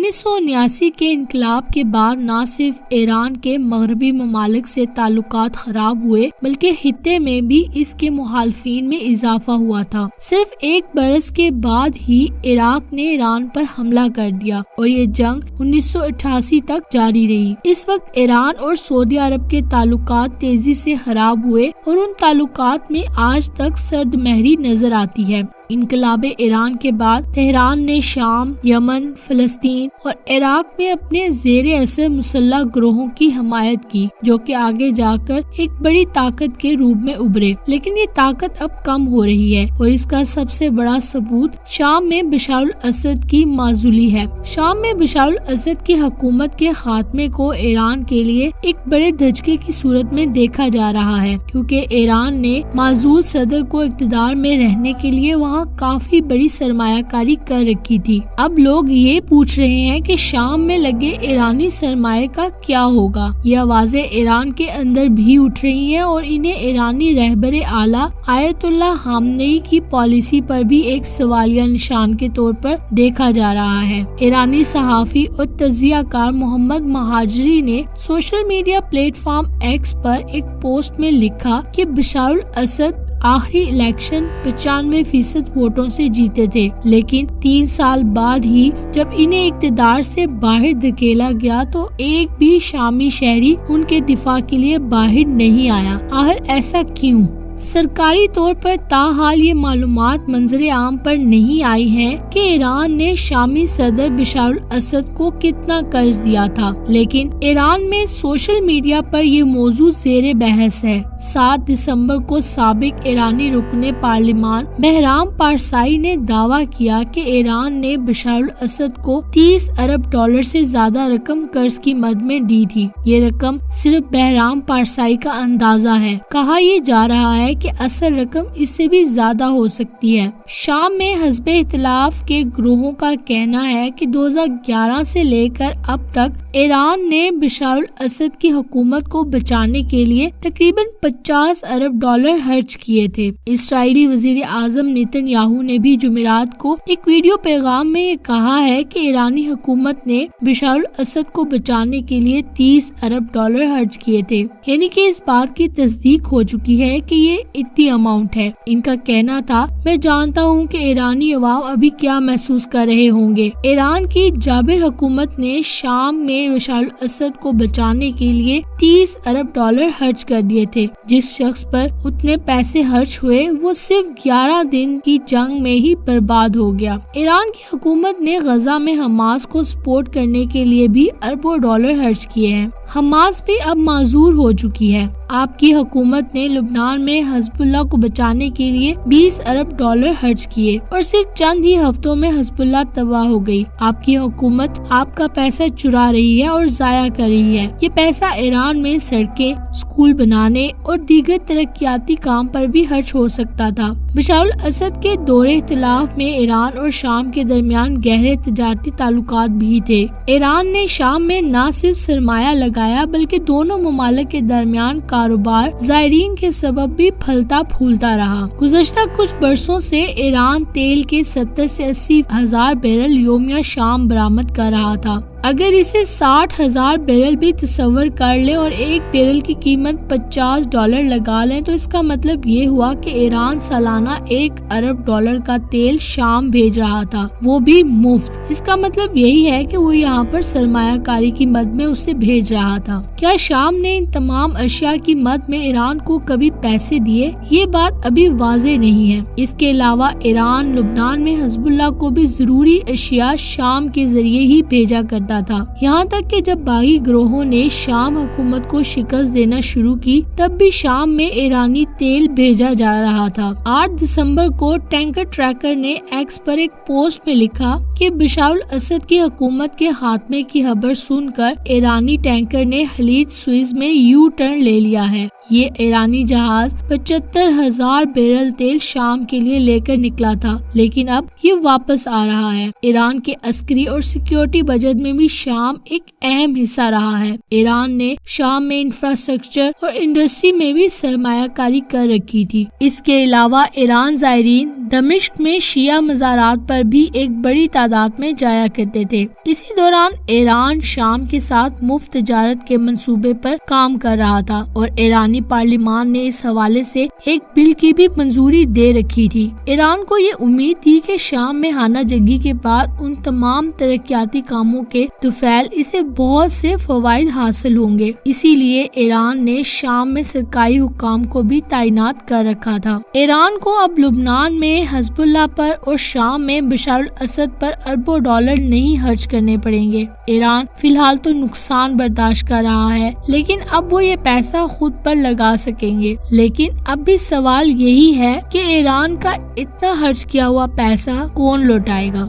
1979 کے انقلاب کے بعد نہ صرف ایران کے مغربی ممالک سے تعلقات خراب ہوئے بلکہ خطے میں بھی اس کے مخالفین میں اضافہ ہوا تھا۔ صرف ایک برس کے بعد ہی عراق نے ایران پر حملہ کر دیا اور یہ جنگ 1988 تک جاری رہی۔ اس وقت ایران اور سعودی عرب کے تعلقات تیزی سے خراب ہوئے اور ان تعلقات میں آج تک سرد مہری نظر آتی ہے۔ انقلاب ایران کے بعد تہران نے شام، یمن، فلسطین اور عراق میں اپنے زیر اثر مسلح گروہوں کی حمایت کی جو کہ آگے جا کر ایک بڑی طاقت کے روپ میں ابھرے، لیکن یہ طاقت اب کم ہو رہی ہے اور اس کا سب سے بڑا ثبوت شام میں بشار الاسد کی معزولی ہے۔ شام میں بشار الاسد کی حکومت کے خاتمے کو ایران کے لیے ایک بڑے دھچکے کی صورت میں دیکھا جا رہا ہے، کیونکہ ایران نے معزول صدر کو اقتدار میں رہنے کے لیے وہاں کافی بڑی سرمایہ کاری کر رکھی تھی۔ اب لوگ یہ پوچھ رہے ہیں کہ شام میں لگے ایرانی سرمایہ کا کیا ہوگا۔ یہ آوازیں ایران کے اندر بھی اٹھ رہی ہیں اور انہیں ایرانی رہبر اعلیٰ آیت اللہ خامنئی کی پالیسی پر بھی ایک سوالیہ نشان کے طور پر دیکھا جا رہا ہے۔ ایرانی صحافی اور تجزیہ کار محمد مہاجری نے social media platform X پر ایک پوسٹ میں لکھا کہ بشار الاسد آخری الیکشن 95% ووٹوں سے جیتے تھے، لیکن 3 سال بعد ہی جب انہیں اقتدار سے باہر دھکیلا گیا تو ایک بھی شامی شہری ان کے دفاع کے لیے باہر نہیں آیا۔ آخر ایسا کیوں؟ سرکاری طور پر تاحال یہ معلومات منظر عام پر نہیں آئی ہیں کہ ایران نے شامی صدر بشار الاسد کو کتنا قرض دیا تھا، لیکن ایران میں سوشل میڈیا پر یہ موضوع زیر بحث ہے۔ 7 دسمبر کو سابق ایرانی رکن پارلیمان بہرام پارسائی نے دعویٰ کیا کہ ایران نے بشار الاسد کو 30 ارب ڈالر سے زیادہ رقم قرض کی مد میں دی تھی۔ یہ رقم صرف بہرام پارسائی کا اندازہ ہے، کہا یہ جا رہا ہے کہ اصل رقم اس سے بھی زیادہ ہو سکتی ہے۔ شام میں حزب اختلاف کے گروہوں کا کہنا ہے کہ 2011 سے لے کر اب تک ایران نے بشار الاسد کی حکومت کو بچانے کے لیے تقریباً 50 ارب ڈالر خرچ کیے تھے۔ اسرائیلی وزیر اعظم نیتن یاہو نے بھی جمعرات کو ایک ویڈیو پیغام میں یہ کہا ہے کہ ایرانی حکومت نے بشار الاسد کو بچانے کے لیے 30 ارب ڈالر خرچ کیے تھے، یعنی کہ اس بات کی تصدیق ہو چکی ہے کہ یہ اتنی اماؤنٹ ہے۔ ان کا کہنا تھا، میں جانتا ہوں کہ ایرانی عوام ابھی کیا محسوس کر رہے ہوں گے۔ ایران کی جابر حکومت نے شام میں بشار الاسد کو بچانے کے لیے 30 ارب ڈالر خرچ کر دیے تھے۔ جس شخص پر اتنے پیسے خرچ ہوئے وہ صرف 11 دن کی جنگ میں ہی برباد ہو گیا۔ ایران کی حکومت نے غزہ میں حماس کو سپورٹ کرنے کے لیے بھی اربوں ڈالر خرچ کیے ہیں۔ حماس بھی اب معذور ہو چکی ہے۔ آپ کی حکومت نے لبنان میں حزب اللہ کو بچانے کے لیے 20 ارب ڈالر خرچ کیے اور صرف چند ہی ہفتوں میں حزب اللہ تباہ ہو گئی۔ آپ کی حکومت آپ کا پیسہ چرا رہی ہے اور ضائع کر رہی ہے۔ یہ پیسہ ایران میں سڑکیں، اسکول بنانے اور دیگر ترقیاتی کام پر بھی خرچ ہو سکتا تھا۔ بشار الاسد کے دور اختلاف میں ایران اور شام کے درمیان گہرے تجارتی تعلقات بھی تھے۔ ایران نے شام میں نہ صرف سرمایہ لگایا بلکہ دونوں ممالک کے درمیان کاروبار زائرین کے سبب بھی پھلتا پھولتا رہا۔ گزشتہ کچھ برسوں سے ایران تیل کے 70 سے 80 ہزار بیرل یومیہ شام برآمد کر رہا تھا۔ اگر اسے 60,000 بیرل بھی تصور کر لیں اور ایک بیرل کی قیمت 50 ڈالر لگا لیں تو اس کا مطلب یہ ہوا کہ ایران سالانہ 1 ارب ڈالر کا تیل شام بھیج رہا تھا، وہ بھی مفت۔ اس کا مطلب یہی ہے کہ وہ یہاں پر سرمایہ کاری کی مد میں اسے بھیج رہا تھا۔ کیا شام نے ان تمام اشیاء کی مد میں ایران کو کبھی پیسے دیے؟ یہ بات ابھی واضح نہیں ہے۔ اس کے علاوہ ایران لبنان میں حزب اللہ کو بھی ضروری اشیاء شام کے ذریعے ہی بھیجا کرتا تھا، یہاں تک کہ جب باغی گروہوں نے شام حکومت کو شکست دینا شروع کی تب بھی شام میں ایرانی تیل بھیجا جا رہا تھا۔ 8 دسمبر کو ٹینکر ٹریکر نے ایکس پر ایک پوسٹ میں لکھا کہ بشار الاسد کی حکومت کے خاتمے کی خبر سن کر ایرانی ٹینکر نے خلیج سوئز میں یو ٹرن لے لیا ہے۔ یہ ایرانی جہاز 75,000 بیرل تیل شام کے لیے لے کر نکلا تھا، لیکن اب یہ واپس آ رہا ہے۔ ایران کے عسکری اور سیکیورٹی بجٹ میں بھی شام ایک اہم حصہ رہا ہے۔ ایران نے شام میں انفراسٹرکچر اور انڈسٹری میں بھی سرمایہ کاری کر رکھی تھی۔ اس کے علاوہ ایران زائرین دمشق میں شیعہ مزارات پر بھی ایک بڑی تعداد میں جایا کرتے تھے۔ اسی دوران ایران شام کے ساتھ مفت تجارت کے منصوبے پر کام کر رہا تھا اور ایرانی پارلیمان نے اس حوالے سے ایک بل کی بھی منظوری دے رکھی تھی۔ ایران کو یہ امید تھی کہ شام میں خانہ جنگی کے بعد ان تمام ترقیاتی کاموں کے طفیل اسے بہت سے فوائد حاصل ہوں گے، اسی لیے ایران نے شام میں سرکاری حکام کو بھی تعینات کر رکھا تھا۔ ایران کو اب لبنان میں حزب اللہ پر اور شام میں بشار الاسد پر اربوں ڈالر نہیں خرچ کرنے پڑیں گے۔ ایران فی الحال تو نقصان برداشت کر رہا ہے، لیکن اب وہ یہ پیسہ خود پر لگا سکیں گے۔ لیکن اب بھی سوال یہی ہے کہ ایران کا اتنا خرچ کیا ہوا پیسہ کون لوٹائے گا؟